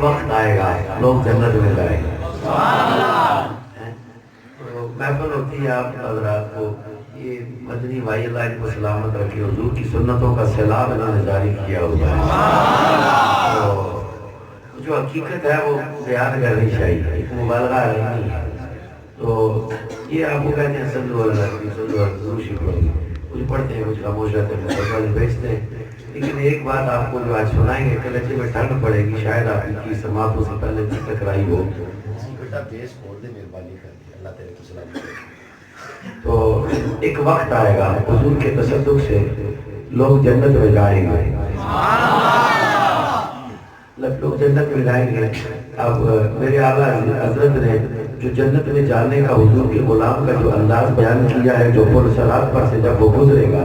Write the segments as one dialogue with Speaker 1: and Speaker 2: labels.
Speaker 1: وقت آئے گا لوگ جنت میں جائیں گے. تو محفل ہوتی ہے آپ حضرات کو یہ مدنی بھائی اللہ ان کو سلامت رکھے. حضور کی سنتوں کا سیلاب انہوں نے جاری کیا ہوا ہے. تو جو حقیقت ہے وہ بیان کرنی چاہیے, مبالغہ نہیں ہے. تو یہ آپ کو کہتے ہیں صلو علی النبی صلو علی ضرور شکر کچھ پڑھتے ہیں کچھ خاموش رہتے ہیں مسلسل بھیجتے ہیں. لیکن ایک بات آپ کو جو آج سنائیں گے کلچے میں ٹھنڈ پڑے گی, شاید آپ کی سماعتوں سے پہلے ٹکرائی ہو. بیٹا بیس کھول دے مہربانی کر کے اللہ تعالی کو سلام. تو ایک وقت آئے گا حضور کے تصدق سے لوگ جنت میں جائیں گے. لوگ جنت میں جائیں گے. اب میرے اعلیٰ حضرت نے جو جنت میں جانے کا حضور کے غلام کا جو انداز بیان کیا ہے, جو پل صراط پر سے جب وہ گزرے گا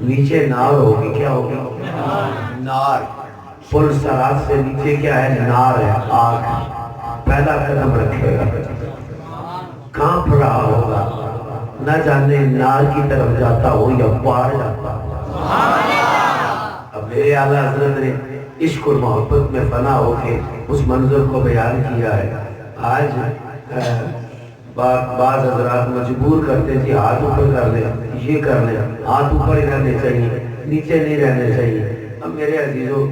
Speaker 1: نیچے نار ہوگی. کیا ہوگی؟ نار. پل صراط سے نیچے کیا ہے؟ نار ہے, آگ. پہلا قدم رکھے گا کانپ رہا ہوگا, نہ جانے نار کی طرف جاتا ہو یا پار جاتا ہو. اب میرے اعلیٰ حضرت نے عشق اور محبت میں فنا ہو کے اس منظر کو بیان کیا ہے. آج بعض حضرات مجبور کرتے تھے ہاتھ اوپر کر لیں, یہ کر لیں, ہاتھ اوپر ہی رہنے چاہیے, نیچے نہیں رہنے چاہیے. اب میرے عزیزوں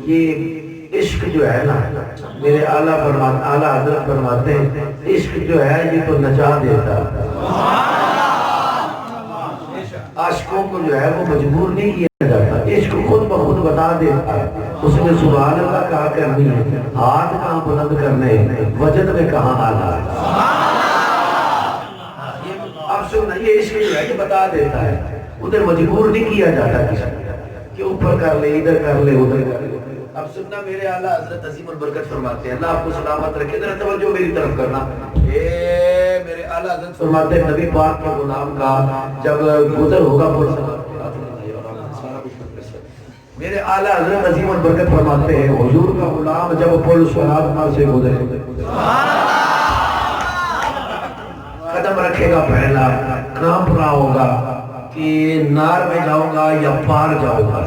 Speaker 1: یہ عشق جو ہے نا, میرے اعلیٰ حضرت فرماتے ہیں عشق جو ہے یہ تو نچا دیتا ہے. عاشقوں کو جو ہے وہ مجبور نہیں کیا جاتا, عشق خود بخود بتا دیتا ہے. اس نے سبحان اللہ کہا کرنی ہے, ہاتھ کہاں بلند کرنے ہیں, وجد میں کہاں آنا ہے. اب سننا یہ عشق جو ہے یہ بتا دیتا ہے, ادھر مجبور نہیں کیا جاتا کسی کہ اوپر کر لے, ادھر کر لے, ادھر کر لے. اب سننا میرے اعلیٰ حضرت عظیم البرکت فرماتے ہیں, اللہ آپ کو سلامت رکھے. ذرا توجہ میری طرف کرنا. میرے اعلیٰ حضرت فرماتے ہیں نبی پاک کے غلام کا جب گزر ہوگا پل صراط. میرے اعلیٰ حضرت عظیم البرکت فرماتے ہیں حضور کا غلام جب پل صراط پر سے گزرے قدم رکھے گا پہلا کانپ رہا ہوگا کہ نار میں جاؤں گا یا پار جاؤں گا.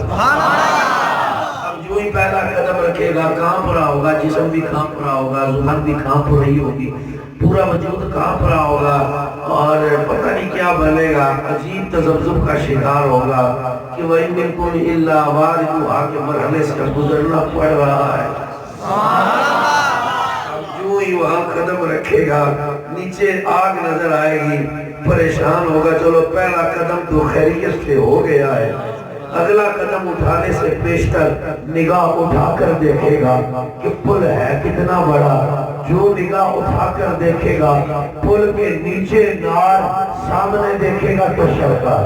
Speaker 1: جو ہی پہلا قدم رکھے گا کانپ رہا ہوگا, جسم بھی کانپ رہا ہوگا, زبان بھی کانپ رہی ہوگی, پورا وجود کانپ رہا ہوگا اور پتہ نہیں کیا بنے گا. عجیب تذبذب کا شکار ہوگا کہ وَإِن مِّنكُمْ إِلَّا وَارِدُهَا کے مرحلے سے گزرنا پڑ رہا ہے. جو ہی وہاں قدم رکھے گا نیچے آگ نظر آئے گی, پریشان ہوگا. چلو پہلا قدم تو خیریت سے ہو گیا ہے, اگلا قدم اٹھانے سے پیشتر نگاہ اٹھا کر دیکھے گا کہ پل ہے کتنا بڑا. جو نگاہ اٹھا کر دیکھے گا پل کے نیچے نار, سامنے دیکھے گا تو شرکا.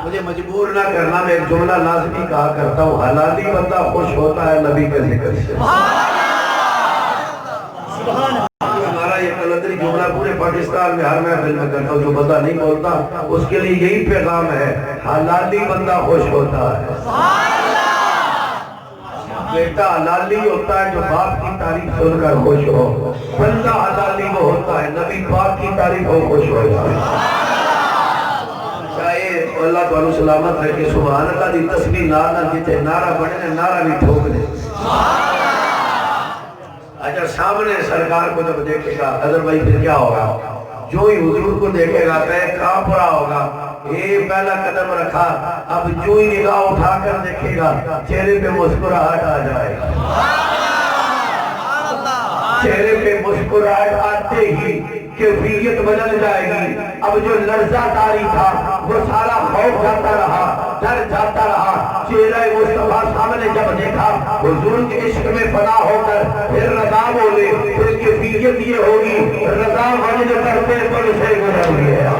Speaker 1: مجھے مجبور نہ کرنا, میں ایک جملہ لازمی کہا کرتا ہوں, حلالی بندہ خوش ہوتا ہے نبی کے ذکر سے. یہ قلندری جملہ پورے پاکستان میں ہر محفل میں کرتا ہوں, جو بندہ نہیں بولتا اس کے لیے یہی پیغام ہے, حلالی بندہ خوش ہوتا ہے. بیٹا حلالی ہوتا ہے جو باپ کی تعریف سن کر خوش ہو, بندہ حلالی وہ ہوتا ہے نبی پاک کی تعریف ہو خوش ہو جائے. چاہے اللہ تعالیٰ سلامت رکھے. سبحان اللہ دی تسبیح نہ جیتے نعرہ بڑھنے نعرہ بھی ٹھوک دے. اچھا سامنے سرکار کو جب دیکھے گا حضر بھائی پھر کیا ہوگا؟ جو ہی حضور کو دیکھے گا پیر کانپ رہا ہوگا, یہ پہلا قدم رکھا, اب جو ہی نگاہ اٹھا کر دیکھے گا چہرے پہ مسکراہٹ آ جائے گا. چہرے پہ مسکراہٹ آتے ہی کیفیت بدل جائے گی. اب جو لرزہ داری تھا وہ سارا خوف جاتا رہا, ڈر جاتا رہا. چہرہ مصطفیٰ سامنے جب دیکھا حضور کے عشق میں فنا ہو کر پھر رضا بولے, پھر کیفیت یہ ہوگی رضا وجد کرتے پل سے گزر گیا.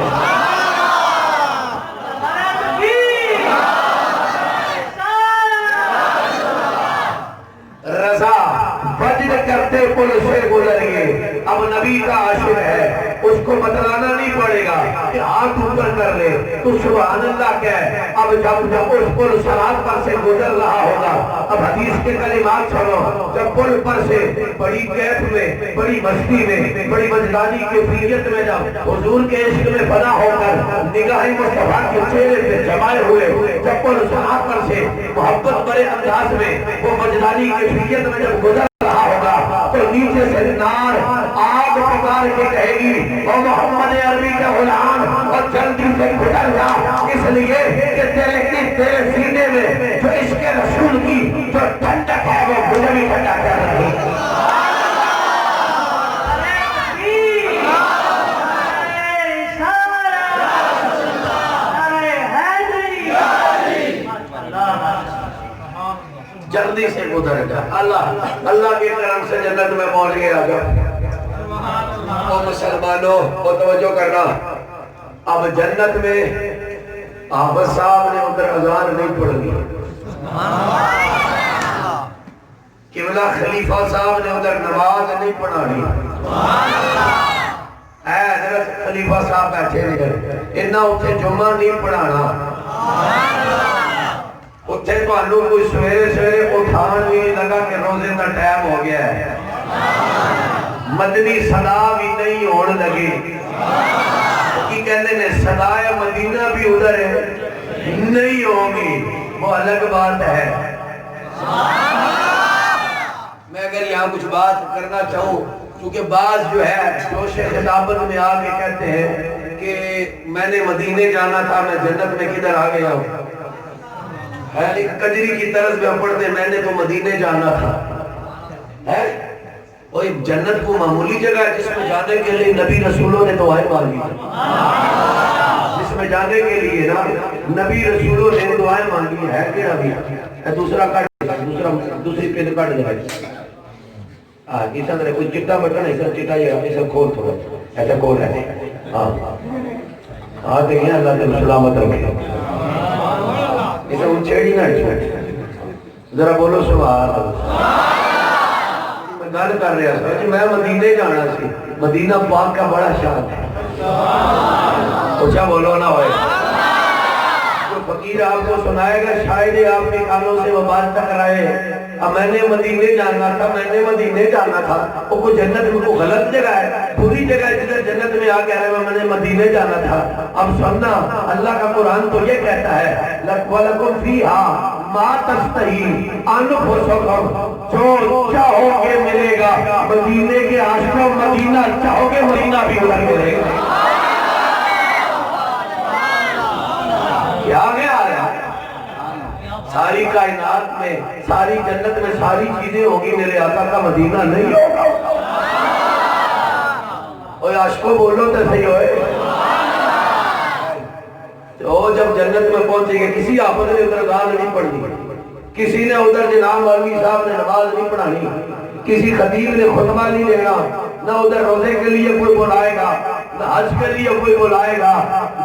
Speaker 1: رضا وجد کرتے پل سے گزر گئے. اب نبی کا عاشق ہے, اس کو بتلانا نہیں پڑے گا کہ ہاتھ اوپر کر لے تو سبحان اللہ کیا ہے. اب جب اس پل صراط پر سے گزر رہا ہوگا, اب حدیث کے کلمات سنو, جب پل پر سے بڑی کیف میں, بڑی مستی میں, بڑی وجدانی کیفیت میں جب حضور کے عشق میں فنا ہو کر نگاہ مصطفیٰ کے چہرے پہ جمائے ہوئے, جب پل صراط پر سے محبت بڑے انداز میں وہ وجدانی کیفیت میں جب گزر رہا ہوگا تو نیچے سے نار آگ پکار کے کہے گی او محمد عربی کا غلام اور جلدی سے گزر جا, اس لیے کہ تیرے سینے میں جو عشق رسول کی جو ٹھنڈک ہے وہ مجھے بھی ٹھنڈا کر رہی ہے. جلدی سے گزر جا. اللہ کے کرم سے جنت میں پہنچ گیا. او مسلمانوں کو توجہ کرنا, اب جنت میں آبد صاحب نے ادھر اذان نہیں پڑھنی, قبلہ خلیفہ صاحب نے ادھر نماز نہیں پڑھانی. اے حضرت خلیفہ صاحب بیٹھے نہیں, انہاں اتھے جمعہ نہیں پڑھانا, اتھے تو انہوں کوئی سویرے اٹھان بھی لگا کہ روزے کا ٹائم ہو گیا ہے, مدنی صدا بھی نہیں ہونے لگی. کی کہتے ہیں صدائے مدینہ بھی ادھر نہیں ہوگی, وہ الگ بات ہے. میں اگر یہاں کچھ بات کرنا چاہوں, کیونکہ بعض جو ہے جوش خطابت میں آ کے کہتے ہیں کہ میں نے مدینے جانا تھا, میں جنت میں کدھر آ گیا ہوں. ایک کجری کی طرز میں پڑھتے میں نے تو مدینے جانا تھا. وہ جنت کو معمولی جگہ ہے جس میں جانے کے لیے نبی رسولوں نے دعائیں مانگی, جس میں جانے کے لیے نا نبی رسولوں نے دعائیں مانگی ہے. کہ ابھی دوسرا دوسری پہ کٹ دے اس اندر کوئی چٹا بٹن ایسا چٹا ایسا کھول تھوڑا ایسا کھول ہے. ہاں دیکھیں اللہ تعالی سلامت رکھے. اسے ان چھیڑی نہ ذرا بولو سبحان اللہ. میں گل کر رہا تھا کہ میں مدینے جانا سی, مدینہ پاک کا بڑا شان ہے. اچھا بولو نہ ہوئے, جو فقیر آپ کو سنائے گا شاید آپ کے کانوں سے وہ بات ٹکرائے. میں نے مدینے جانا تھا, میں نے مدینے جانا تھا. وہ کوئی جنت میں کوئی غلط جگہ ہے, پوری جگہ ہے جدھر جنت میں آ کے رہے میں نے مدینے جانا تھا. اب سننا, اللہ کا قرآن تو یہ کہتا ہے وَلَكُمْ فِيهَا مَا تَشْتَهِي أَنفُسُكُمْ, جو چاہو گے ملے گا. مدینے کے عاشقوں مدینہ چاہو گے مدینہ بھی ادھر ملے گا. کیا گیا ساری کائنات میں, ساری جنت میں ساری چیزیں ہوگی, میرے آقا کا مدینہ نہیں ہوگا. اوہ عاشقوں بولو تو صحیح ہوئے. تو جب جنت میں پہنچے گے, کسی آفت نے ادھر اذان نہیں پڑھنی, کسی نے ادھر جناب مولوی صاحب نے نماز نہیں پڑھانی, کسی خطیب نے خطبہ نہیں دینا, نہ ادھر روزے کے لیے کوئی بلائے گا, نہ حج کے لیے کوئی بلائے گا,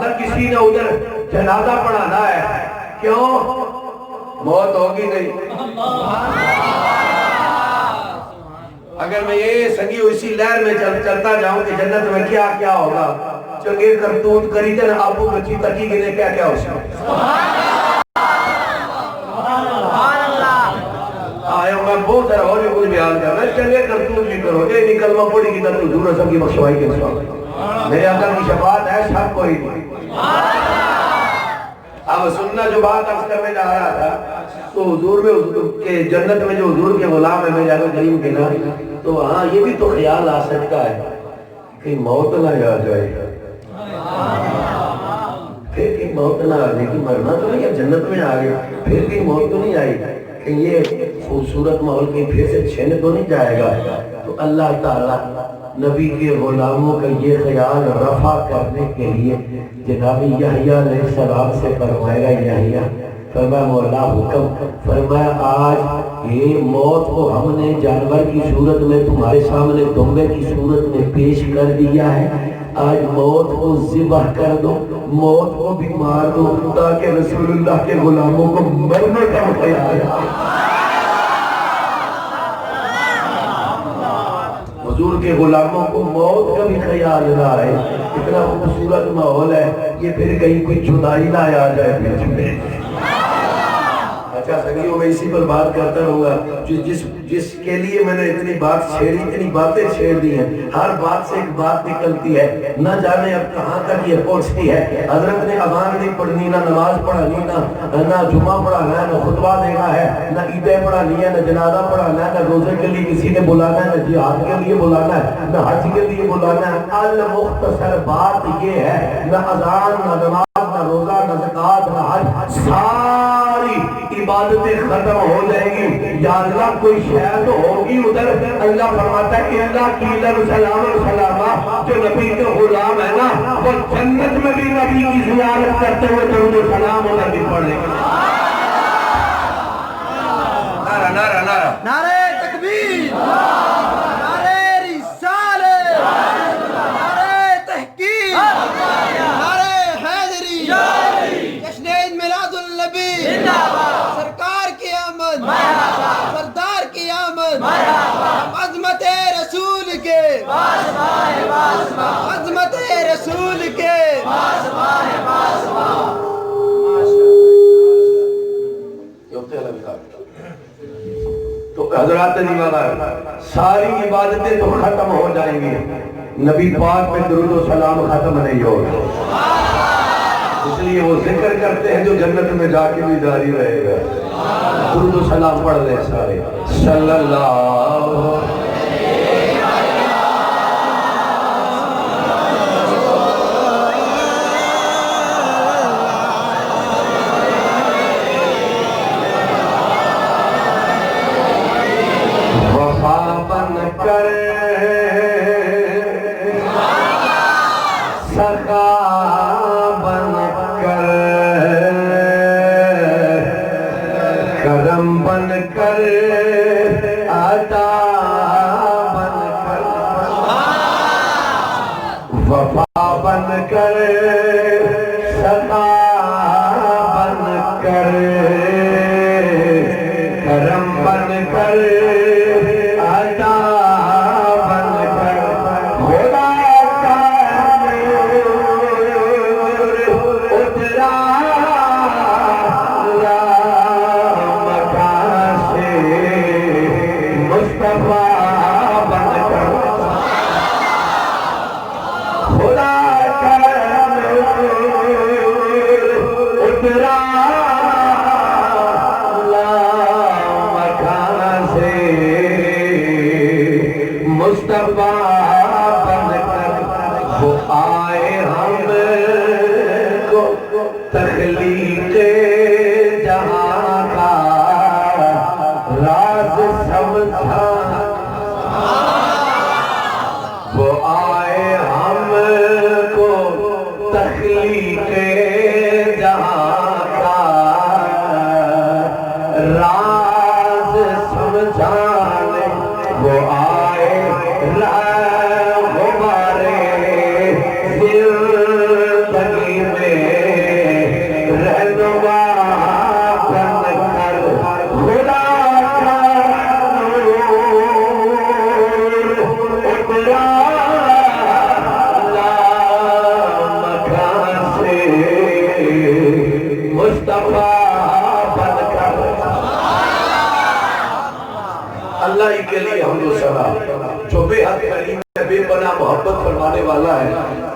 Speaker 1: نہ کسی نے ادھر جنازہ پڑھانا ہے. کیوں؟ موت ہوگی نہیں. اگر میں یہ سنگی اسی لہر میں چلتا جاؤں کہ جنت میں کیا کیا ہوگا, چنگے کرتوت کری تھے نا آبو بچی تکی گنے کیا کیا ہو سکتا. آئے میں بہت طرح اور بھی کچھ بیان کرنا, چنگے کرتوت بھی کرو. یہ نکلمہ پڑی کی طرح حضور رسول کی بخشوائی کے ساتھ میرے آقا کی شفاعت ہے, سب کوئی نہیں. اب سننا جو بات عرض کرنے جا رہا تھا, تو حضور میں کہ جنت میں جو حضور کے غلام ہے میں جانا کریم کے نا, تو ہاں یہ بھی تو خیال آ سکتا ہے کہ موت نہ آ جائے, پھر کہ موت نہ آ جائے کہ مرنا تو نہیں, اب جنت میں آ گیا پھر کہ موت تو نہیں آئی, کہ یہ خوبصورت ماحول کہیں پھر سے چھن تو نہیں جائے گا. تو اللہ تعالیٰ نبی کے غلاموں کا یہ خیال رفع کرنے کے لیے جناب یحییٰ علیہ السلام سے فرمائے گا, یحییٰ فرمایا مولا حکم, فرمایا آج یہ موت کو ہم نے جانور کی صورت میں تمہارے سامنے دمبے کی صورت میں پیش کر دیا ہے, آج موت کو ذبح کر دو, موت کو بھی مار دو, تاکہ رسول اللہ کے غلاموں کو مرنے کا خیال آئے. حضور کے غلاموں کو موت کا بھی خیال نہ آئے. اتنا خوبصورت ماحول ہے, یہ پھر کہیں کوئی جدائی نہ آ جائے بیچ میں. اچھا سنگیوں میں اسی پر بات کرتا رہوں گا. جس کے لیے میں نے اتنی بات چھیڑی, اتنی باتیں چھیڑ دی ہیں, ہر بات سے ایک بات نکلتی ہے, نہ جانے اب کہاں تک یہ پہنچتی ہے. حضرت نے اذان نہیں پڑھنی, نہ نماز پڑھانی, نہ جمعہ پڑھانا ہے, نہ خطبہ دینا ہے, نہ عیدیں پڑھانی ہے, نہ جنازہ پڑھانا ہے, نہ روزے کے لیے کسی نے بلانا ہے, نہ جہاد کے لیے بلانا ہے, نہ حج کے لیے بلانا ہے. المختصر بات یہ ہے, نہ اذان, نہ نماز, نہ روزہ, نہ زکوٰۃ, نہ حج, ساری عبادتیں ختم ہو جائیں گی. یا اللہ کوئی شاید تو ہوگی ادھر. اللہ فرماتا ہے اللہ کی سلام و سلامہ, جو نبی کے غلام ہے نا, وہ جنت میں بھی نبی کی زیارت کرتے ہوئے درود و سلام ادھر بھی پڑھیں گے. نعرہ نعرہ نعرہ
Speaker 2: نعرہ تکبیر, نعرہ رسالت, نعرہ تحقیق, نعرہ حیدری, جشن عید میلاد النبی, سرکار کی آمد, سردار کی آمد, عظمت رسول کے, عظمت رسول کے.
Speaker 1: تو حضرات ساری عبادتیں تو ختم ہو جائیں گی, نبی پاک پہ درود و سلام ختم نہیں ہوگا. اس لیے وہ ذکر کرتے ہیں جو جنت میں جا کے بھی جاری رہے گا. درود و سلام پڑھ لیں سارے. صلی اللہ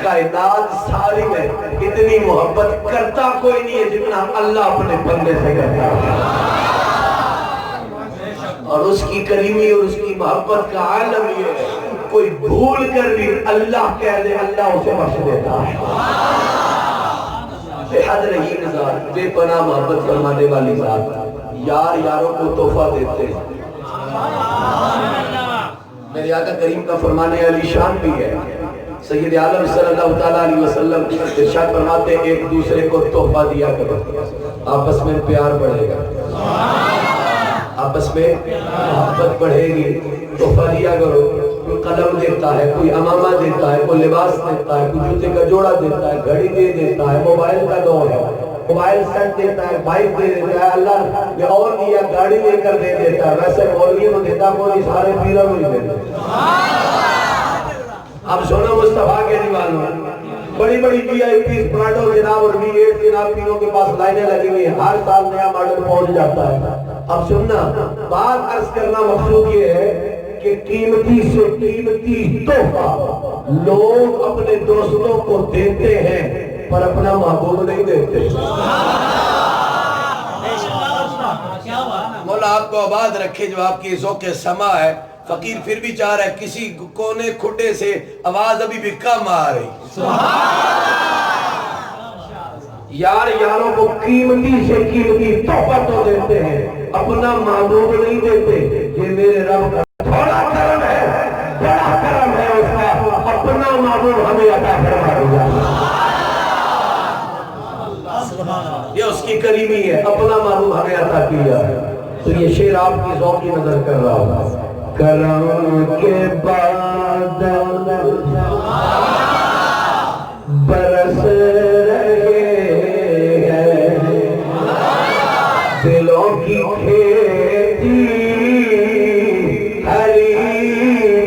Speaker 1: کائنات ساری میں اتنی محبت کرتا کوئی نہیں ہے جتنا اللہ اپنے بندے سے کرتا ہے. اور اس کی کریمی اور اس کی محبت کا عالم یہ ہے, کوئی بھول کر بھی اللہ کہہ دے اللہ اسے بخش دیتا ہے. بے حد رحیم ذات, بے پناہ محبت فرمانے والی ذات, یار یاروں کو تحفہ دیتے ہیں. میرے آقا کریم کا فرمانے علی شان بھی ہے. سید عالم صلی اللہ تعالیٰ علیہ وسلم ارشاد فرماتے ہیں ایک دوسرے کو تحفہ دیا کرو, آپس میں پیار بڑھے گا, آپس میں محبت بڑھے گی. تحفہ دیا کرو. کوئی قلم دیتا ہے, کوئی امامہ دیتا ہے, کوئی لباس دیتا ہے, کوئی جوتے کا جوڑا دیتا ہے, گھڑی دے دیتا ہے, موبائل کا دور ہے, موبائل سیٹ دیتا ہے، بائک دے دیتا ہے، اللہ نے اور دیا گاڑی لے کر دے دیتا ہے، ویسے مولوی کو دیتا کوئی سارے پیروں کو ہی دیتا۔ اب سنو مصطفیٰ کے دیوانوں، بڑی بڑی وی آئی پیز پراڈو جناب اور V8 جناب پیروں کے پاس لائنیں لگی ہوئی ہیں، ہر سال نیا ماڈل پہنچ جاتا ہے۔ اب سننا، بات عرض کرنا مقصود یہ ہے کہ قیمتی سے قیمتی تحفہ لوگ اپنے دوستوں کو دیتے ہیں پر اپنا محبوب نہیں دیتے۔ مولا آپ کو آباد رکھے جو آپ کی ذوق سما ہے۔ فقیر پھر بھی چاہ رہا ہے کسی کونے کھڈے سے آواز ابھی بھی کم آ رہی۔ یار یاروں کو قیمتی سے قیمتی تحفہ تو دیتے ہیں، اپنا محبوب نہیں دیتے۔ یہ میرے رب کا تھوڑا کرم ہے، بڑا کرم ہے اس کا، اپنا محبوب ہمیں عطا فرما دیا۔ یہ اس کی کریمی ہے، اپنا محبوب ہمیں عطا کیا۔ تو یہ شعر آپ کی ذوق کی نظر کر رہا ہوں۔ کرم کے بادل برس رہے ہیں، دلوں کی کھیتی ہری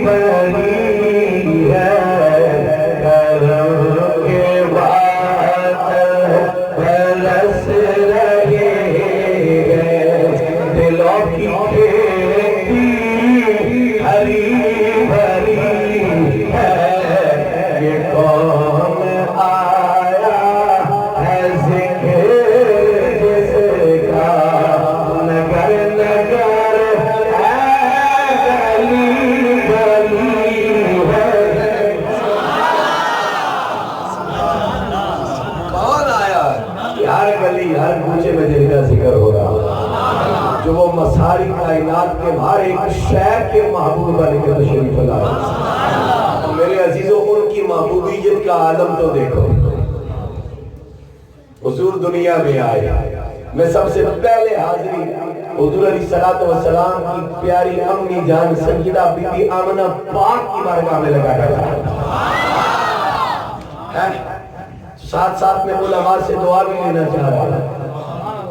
Speaker 1: بھری ہے۔ کرم کے بادل برس رہے ہیں، دلوں کی کھیتی ہری بھری ہے۔ یہ کون آیا ہے ذکر جس کا، نگر نگر ہے، گلی گلی ہے۔ کون آیا ہے؟ ہر گلی ہر کوچے میں جن کا ذکر ہو رہا، جو وہ مساری کائنات کے ہر ایک شہر کے محبوب بن کے تشریف لائے۔ میرے عزیزوں، ان کی محبوبیت کا عالم تو دیکھو۔ حضور دنیا میں آئے، میں سب سے پہلے حاضری حضور علیہ السلام کی پیاری امی جان سیدہ بی بی آمنہ پاک کی بارگاہ میں لگا کر ساتھ ساتھ میں علماء سے دعا بھی لینا چاہ رہا ہوں۔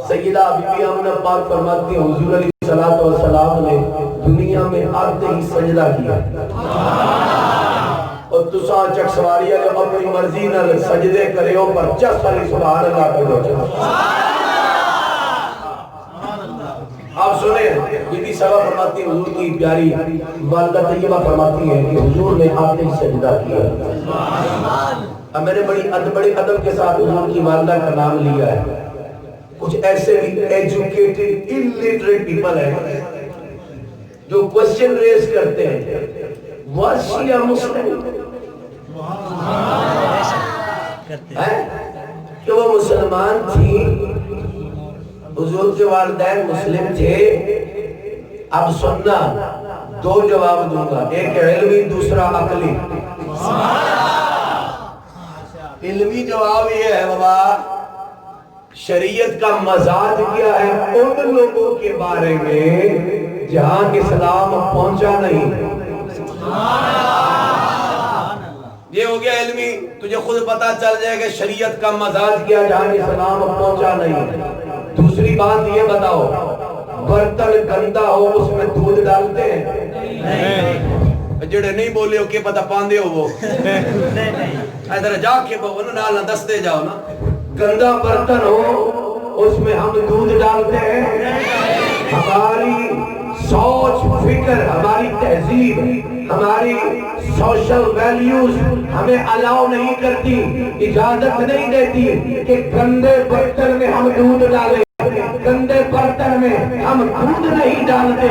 Speaker 1: سیدہ بی بی آمنہ پاک فرماتی ہیں حضور علیہ السلام نے دنیا میں آتے ہی سجدہ کیا، اور تساں چک سواریہ جو اپنی مرضی نہ سجدے کرے ہو پر چس علی سبحان اللہ کر دو چاہا۔ آپ سنیں، بی بی صاحبہ فرماتی ہیں حضور کی پیاری والدہ طیبہ فرماتی ہیں کہ حضور نے آتے ہی سجدہ کیا۔ اب میں نے بڑی ادب کے ساتھ حضور کی والدہ کا نام لیا ہے۔ کچھ ایسے بھی ایجوکیٹڈ illiterate people ہیں جو کوسچن ریز کرتے ہیں، was she a Muslim؟ کہ وہ مسلمان تھی، حضور کے والدین مسلم تھے۔ اب سننا، دو جواب دوں گا، ایک علمی دوسرا عقلی۔ علمی جواب یہ ہے بابا، شریعت کا مزاج کیا ہے ان لوگوں کے بارے میں جہاں اسلام پہنچا نہیں۔ یہ ہو گیا علمی، تجھے خود پتا چل جائے کہ شریعت کا مزاج کیا جہاں اسلام پہنچا نہیں۔ دوسری بات یہ بتاؤ، برتن گندا ہو اس میں دودھ ڈالتے ہیں؟ جڑے نہیں بولے ہو کہ پتہ پاندے ہو وہ ادھر جا کے بولو نال نہ دستے جاؤ نا۔ گندا برتن ہو اس میں ہم دودھ ڈالتے ہیں؟ ہماری سوچ فکر، ہماری تہذیب، ہماری سوشل ویلیوز ہمیں الاؤ نہیں کرتی، اجازت نہیں دیتی کہ گندے برتن میں ہم دودھ ڈالیں۔ گندے برتن میں ہم دودھ نہیں ڈالتے۔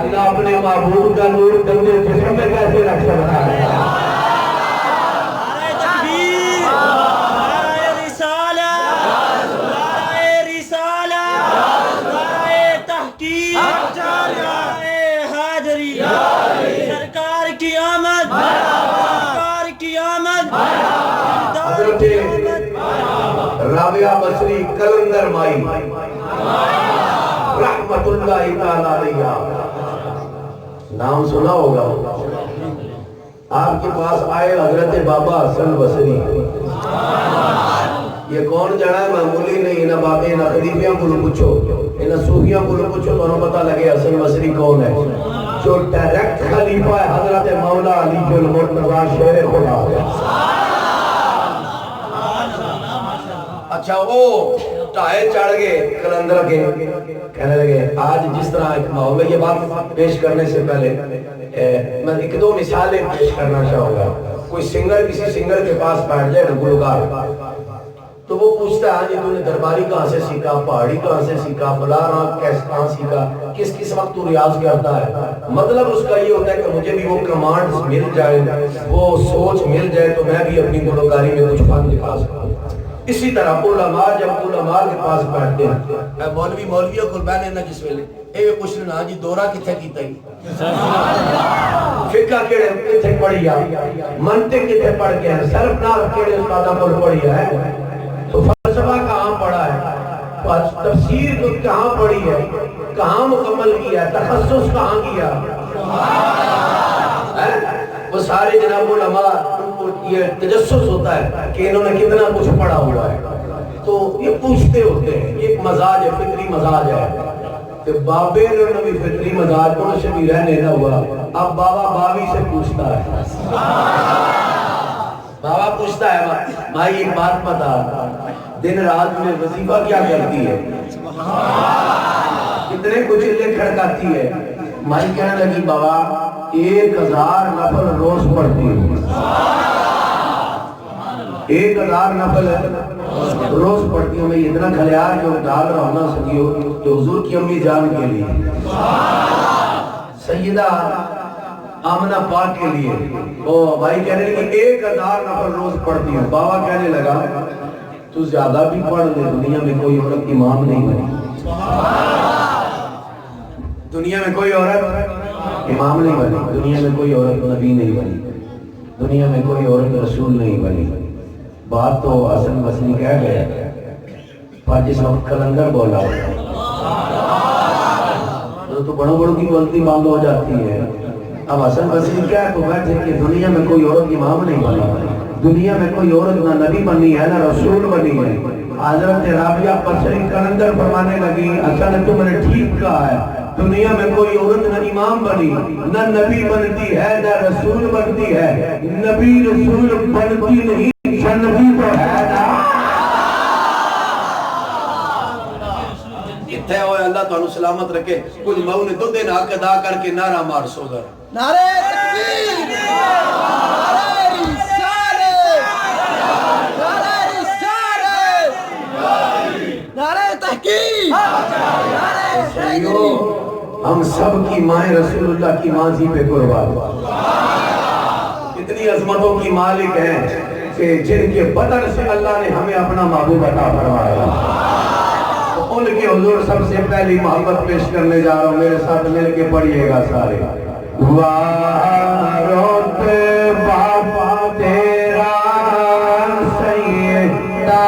Speaker 1: اللہ اپنے محبوب کا نور گندے جسم میں کیسے رکھ سکتا ہے؟ رابعہ بصری کلندر مائی رحمت اللہ تعالیٰ علیہ، نام سنا ہوگا۔ آپ کے پاس آئے حضرت بابا حسن بصری، یہ کون جڑا ہے معمولی نہیں، انہاں بابے انہاں خلیفیاں کو پوچھو، انہاں صوفیاں کو پوچھو تو انہوں پتہ لگے حسن بصری کون ہے۔ جو ڈائریکٹ خلیفہ ہے حضرت مولا علی المرتضی شیر خدا ہے۔ اچھا وہ ٹائے چڑھ گئے کلندر کے، کہنے لگے آج جس طرح ایک ماحول ہے، یہ بات پیش کرنے سے پہلے میں ایک دو مثالیں پیش کرنا چاہوں گا۔ کوئی سنگر کسی سنگر کے پاس بیٹھ جائے نا، گلوکار، تو وہ پوچھتا ہے جی تو نے درباری کہاں سے سیکھا، پہاڑی کہاں سے سیکھا، فلاں کہاں سیکھا، کس وقت تو ریاض کرتا ہے؟ مطلب اس کا یہ ہوتا ہے کہ مجھے بھی وہ کمانڈز مل جائے، وہ سوچ مل جائے تو میں بھی اپنی گلوکاری میں کچھ فن دکھا سکوں۔ اسی طرح علماء جب علماء کے پاس بیٹھتے ہیں، مولویوں کو بیٹھے نا جس ویلے یہ پوچھ لینا جی دورہ کتنے کیتا ہی، فقہ کیڑے کتنے پڑھی ہے، منطق کتنے پڑھ گیا ہے، صرف نحو کیڑے استادہ پر پڑھی ہے، تو فلسفہ کہاں پڑھا ہے، تفسیر کو کہاں پڑھی ہے، کہاں مکمل کیا ہے، تخصص کہاں کیا، وہ سارے جناب علماء یہ تجسس ہوتا ہے کہ انہوں نے کتنا کچھ پڑھا ہوا ہے، تو یہ پوچھتے ہوتے ہیں، یہ ایک مزاج ہے، فطری مزاج ہے۔ تو بابے نے بھی فطری مزاج کو سے بھی رہنے نہ ہوا، اب بابا باوی سے پوچھتا ہے، بابا پوچھتا ہے بھائی ایک بات بتا، دن رات میں وظیفہ کیا کرتی ہے، کتنے کچلے کھڑکاتی ہے؟ مائی کہنے لگی بابا 1000 نفل روز پڑھتی ہوں، 1000 نفل روز پڑھتی ہوں۔ میں اتنا کھلیار جو ڈال رہا ہوں نا سکیو تو حضور کی امی جان کے لیے، سیدہ آمنہ پاک کے لیے، وہ بھائی کہنے لگی 1000 نفل روز پڑھتی ہوں۔ بابا کہنے لگا تو زیادہ بھی پڑھ لے، دنیا میں کوئی عورت امام نہیں بنی، دنیا میں کوئی عورت امام نہیں بنی، دنیا میں کوئی عورت نبی نہیں بنی، دنیا میں کوئی عورت رسول نہیں بنی۔ بات تو حسن بصری کہہ گئے، پر جس وقت کلندر بولا تو بڑوں بڑوں کی بولتی بند ہو جاتی ہے۔ اب حسن بصری کیا ہے تو بیٹھے کہ دنیا میں کوئی عورت امام نہیں بنی، دنیا میں کوئی عورت نہ نبی بنی ہے نہ رسول بنی ہے۔ حضرت رابعہ بصری کلندر فرمانے لگی حسن تم نے ٹھیک کہا ہے، دنیا میں کوئی عورت نہ امام بنی، نہ نبی بنتی ہے، نہ رسول بنتی ہے، نبی رسول بنتی نہیں، نبی تو ہے نا۔ اتھے ہوئے اللہ تعالیٰ سلامت رکھے، کچھ مہو نے دو دن حق ادا کر کے نعرہ مار سو گا،
Speaker 2: نعرہ تکبیر، نعرہ رسالت، نعرہ رسالت، نعرہ تحقیق، نعرہ حیدری۔
Speaker 1: ہم سب کی مائیں رسول اللہ کی ماضی پہ قربان، اتنی عظمتوں کی مالک ہیں کہ جن کے بدن سے اللہ نے ہمیں اپنا محبوب عطا فرمایا، ان کے حضور سب سے پہلی محبت پیش کرنے جا رہا ہوں، میرے ساتھ مل کے پڑھیے گا سارے۔ باپا تیرا سیدہ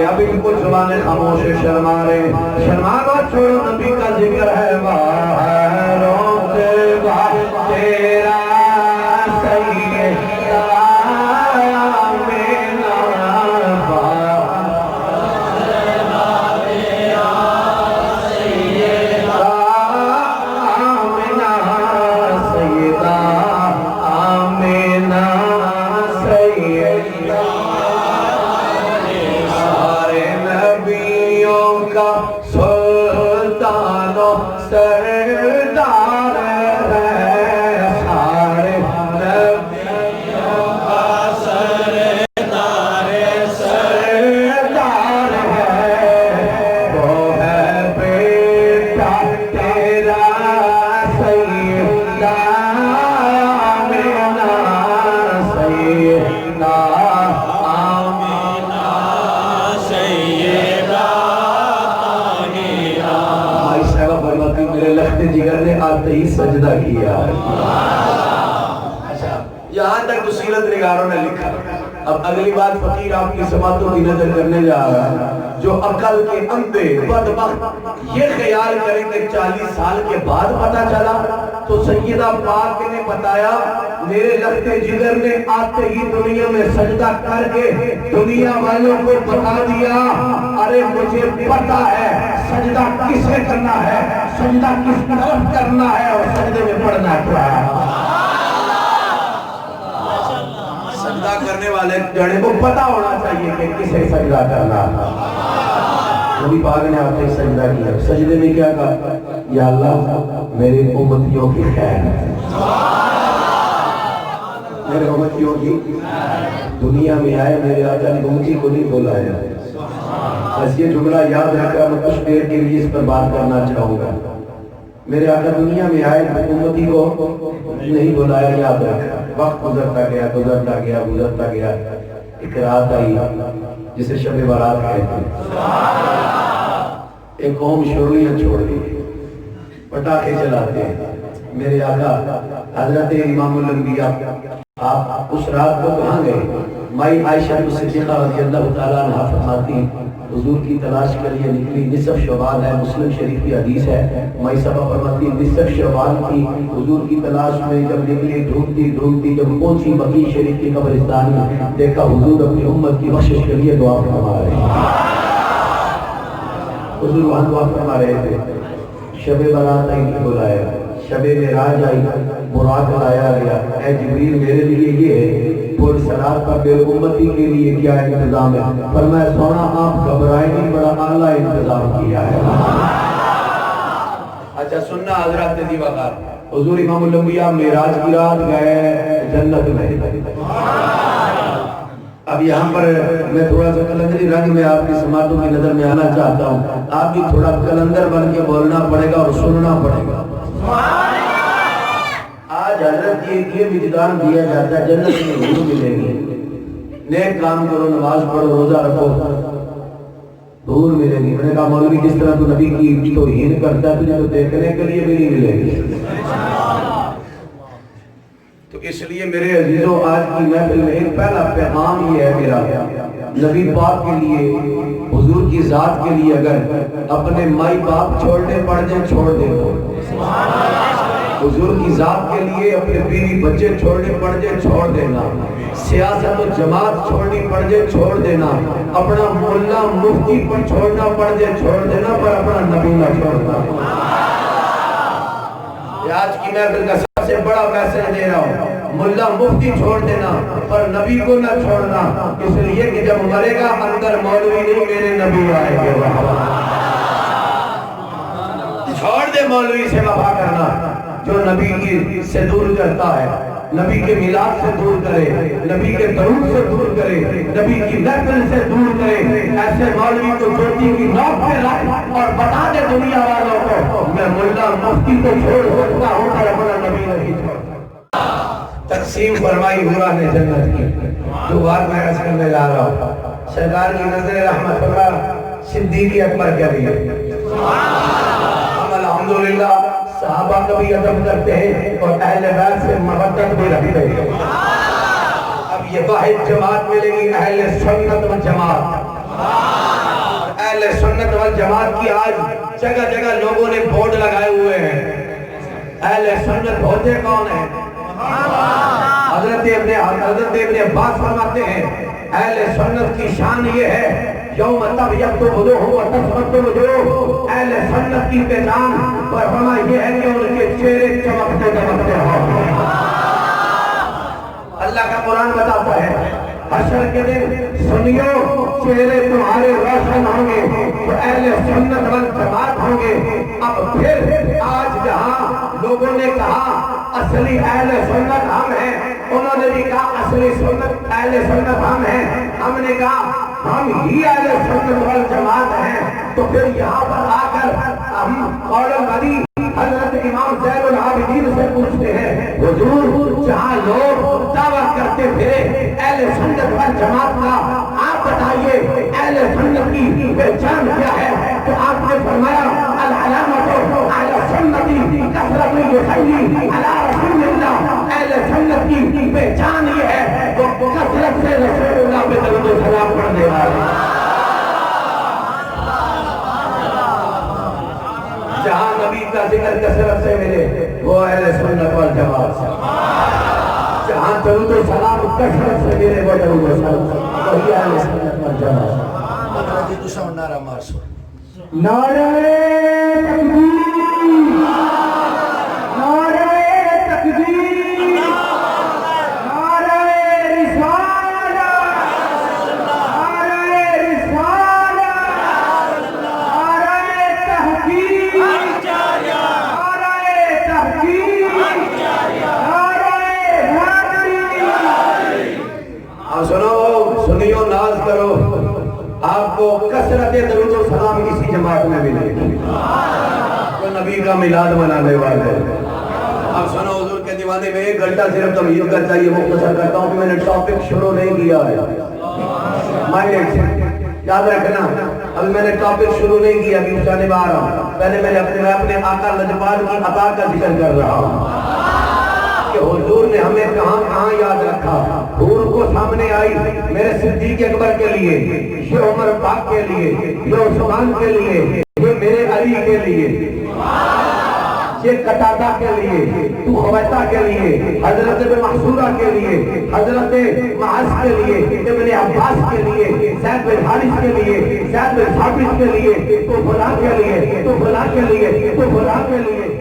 Speaker 1: ابھی کچھ زبانیں خاموش شرما رہے، شرما کو چھوڑو، نبی کا ذکر ہے۔ تیرا سیدہ سردار ہے، سارے نبیوں کا سردار ہے، وہ ہے بیٹا تیرا سیدہ آمینہ، سیدہ آمینہ، سیدہ میرے لخت جگر نے آتے ہی سجدہ کیا۔ یہاں تک تو سیرت نگاروں نے لکھا، اب اگلی بات فقیر آپ کی سماعتوں کی نظر کرنے جا رہا ہے، جو عقل کے اندھے بدبخت یہ خیال کریں کہ 40 سال کے بعد پتہ چلا، تو سیدہ پاک نے بتایا میرے لختے جگر نے آتے ہی دنیا میں سجدہ کر کے دنیا والوں کو بتا دیا، ارے مجھے پتا ہے سجدہ کسے کرنا ہے، سجدہ کس طرف کرنا ہے، اور سجدے میں پڑھنا کیا ہے۔ سجدہ کرنے والے جڑے کو پتا ہونا چاہیے کہ کسے سجدہ کرنا ہے۔ نبی پاک نے آپ نے سجدہ کیا، سجدے میں کیا کہا؟ یا اللہ میرے امتیوں کی خیر، میرے امتیوں کی دنیا میں آئے، میرے آقا نے امتی کو نہیں بولایا۔ بس یہ جملہ یاد رکھا، میں کچھ دیر کے لیے اس پر بات کرنا چاہوں گا۔ میرے آقا دنیا میں آئے، امتی کو نہیں بلایا، یاد رکھا۔ وقت گزرتا گیا گزرتا گیا گزرتا گیا، ایک رات آئی جسے شب برات کہتے ہیں، ایک قوم شروعیت چھوڑ دی، پٹاخے چلاتے ہیں۔ میرے آقا حضرت امام الانبیاء آپ اس رات کو کہاں گئے؟ مائی عائشہ صدیقہ رضی اللہ تعالیٰ عنہ فرماتی حضور کی تلاش کے لیے نکلی، نصف شوال ہے، مسلم شریف کی حدیث ہے، مائی صاحبہ فرماتی نصف شوال کی حضور کی تلاش میں جب نکلی، ڈھونڈتی ڈھونڈتی جب پہنچی بقیع شریف کی قبرستان میں، دیکھا حضور اپنی امت کی بخشش کے لیے دعا فرما رہے ہیں۔ حضور وہاں دعا فرما رہے تھے۔ شب برات آئی نہیں بلایا، شب معراج آئی، براق لایا گیا، اے جبریل میرے لیے یہ ہے، پور سرات پر میرے امتی کے لیے کیا انتظام ہے؟ فرمایا سونا آپ گھبرائیں نہیں، بڑا اعلیٰ انتظام کیا ہے۔ اچھا سننا حضرات دی وقار، حضور امام الانبیاء معراج کی رات گئے جنت میں۔ اب یہاں پر میں تھوڑا سا کلندری رنگ میں آپ کی سماعتوں کی نظر میں آنا چاہتا ہوں، آپ بھی تھوڑا کلندر بن کے بولنا پڑے گا اور سننا پڑے گا۔ آج حضرت یہ وجدان دیا جاتا ہے جنت میں حضور ملے گی، نیک کام کرو، نماز پڑھو، روزہ رکھو، حضور ملے گی۔ میں نے کہا مولوی جس طرح تو نبی کی توہین کرتا ہے تجھے تو دیکھنے کے لیے بھی نہیں ملے گی۔ تو اس لیے میرے عزیزوں آج کی محفل میں ایک پہلا پیغام یہ ہے میرا، نبی پاک کے لیے، حضور کی ذات کے لیے اگر اپنے مائی باپ چھوڑنے پڑ جائیں چھوڑ دیں، حضور کی ذات کے لیے اپنے بیوی بچے چھوڑنے پڑ جائیں چھوڑ دینا، سیاست و جماعت چھوڑنی پڑ جائے چھوڑ دینا، اپنا ملا مفتی پر چھوڑنا پڑ جائے چھوڑ دینا، پر اپنا نبی نہ چھوڑنا۔ آج کی محفل کا سب سے بڑا میسج دے رہا ہوں، ملا مفتی چھوڑ دینا پر نبی کو نہ چھوڑنا، اس لیے کہ جب مرے گا اندر مولوی نہیں میرے نبی آئے گے۔ چھوڑ دے مولوی سے وفا کرنا، جو نبی کی سے دور کرتا ہے، نبی کے میلاد سے دور کرے، نبی کے درود سے دور کرے، نبی کی محفل سے دور کرے، ایسے مولوی کو چوٹی کی نوک پہ رکھ اور بتا دے دنیا والوں کو میں ملا مفتی کو چھوڑ سکتا ہوں پر اپنا نبی نہیں چھوڑتا۔ تقسیم فرمائی حورا نے جنت کی، جو بات میں عرض کرنے جا رہا ہوں، سرکار کی نظر رحمت اللہ صدیق اکبر کے لیے الحمدللہ صحابہ کا بھی ادب کرتے ہیں اور اہل بیت سے محبت بھی رکھتے ہیں۔ اب یہ واحد جماعت ملے گی اہل سنت و جماعت، اہل سنت و جماعت کی آج جگہ جگہ لوگوں نے بورڈ لگائے ہوئے ہیں۔ اہل سنت ہوتے کون ہیں؟ حضرت ابن عباس فرماتے ہیں اہل سنت کی شان یہ ہے یوم تبیض وجوہ و تسود وجوہ، اہل سنت کی پہچان فرما یہ ہے کہ ان کے چہرے چمکتے دمکتے ہوں۔ اللہ کا قرآن بتاتا ہے حشر کے دن سنیو چہرے تمہارے روشن ہوں گے تو اہل سنت والجماعت ہوں گے۔ اب پھر آج جہاں لوگوں نے کہا اصلی اہل سنت ہم ہیں، انہوں نے بھی کہا اصلی سنت اہل سنت ہم ہیں، ہم نے کہا ہم ہی اہل سنت والجماعت ہیں، تو پھر یہاں پر آ کر ہم قول البدی حضرت امام زین العابدین سے پوچھتے ہیں حضور جہاں لوگ دعویٰ کرتے پھرے اہل سنت والجماعت کا، آپ بتائیے اہل سنت کی پہچان کیا ہے؟ تو آپ نے فرمایا العلامت علی سنتی کثرت یصلی علی رسول اللہ، اہل سنت کی پہچان یہ ہے وہ کثرت سے رسول جہاں نبی کا ذکر کثرت سے ملے وہ اہل سنت والجماعت سے، جہاں درود و سلام کثرت سے ملے وہ درود و سلام وہی اہل سنت والجماعت۔ نعرہ مارسو،
Speaker 2: نعرہ تکبیر، نعرہ تکبیر، نعرہ رسالہ، نعرہ رسالہ، نعرہ تحقیق، نعرہ تحقیق، نعرہ حیدری۔
Speaker 1: آپ سنو، سنیو، ناز کرو، آپ کو کثرت درود و سلام اسی جماعت میں ملے گی جو نبی کا میلاد منانے والے۔ اب سنو، حضور کے دیوانے میں 1 گھنٹہ صرف تمہید کا چاہیے، مختصر کرتا ہوں کہ میں نے ٹاپک شروع نہیں کیا ہے، یاد رکھنا، ابھی میں نے ٹاپک شروع نہیں کیا، ابھی جانب آ رہا ہوں۔ پہلے میں اپنے آقا لجپال کی عطا کا ذکر کر رہا ہوں کہ حضور نے ہمیں کہاں کہاں یاد رکھا۔ حور کو سامنے آئی میرے صدیق اکبر کے لیے، یہ عمر پاک کے لیے، یہ عثمان کے لیے، یہ میرے علی کے لیے، یہ قتادہ کے لیے، تو خویتہ کے لیے، حضرت محسورہ کے لیے، حضرت معاذ کے لیے، ابن عباس کے لیے، زید بن حارث کے لیے، زید بن ثابت کے لیے، تو فلاں کے لیے، تو فلاں کے لیے، تو فلاں کے لیے۔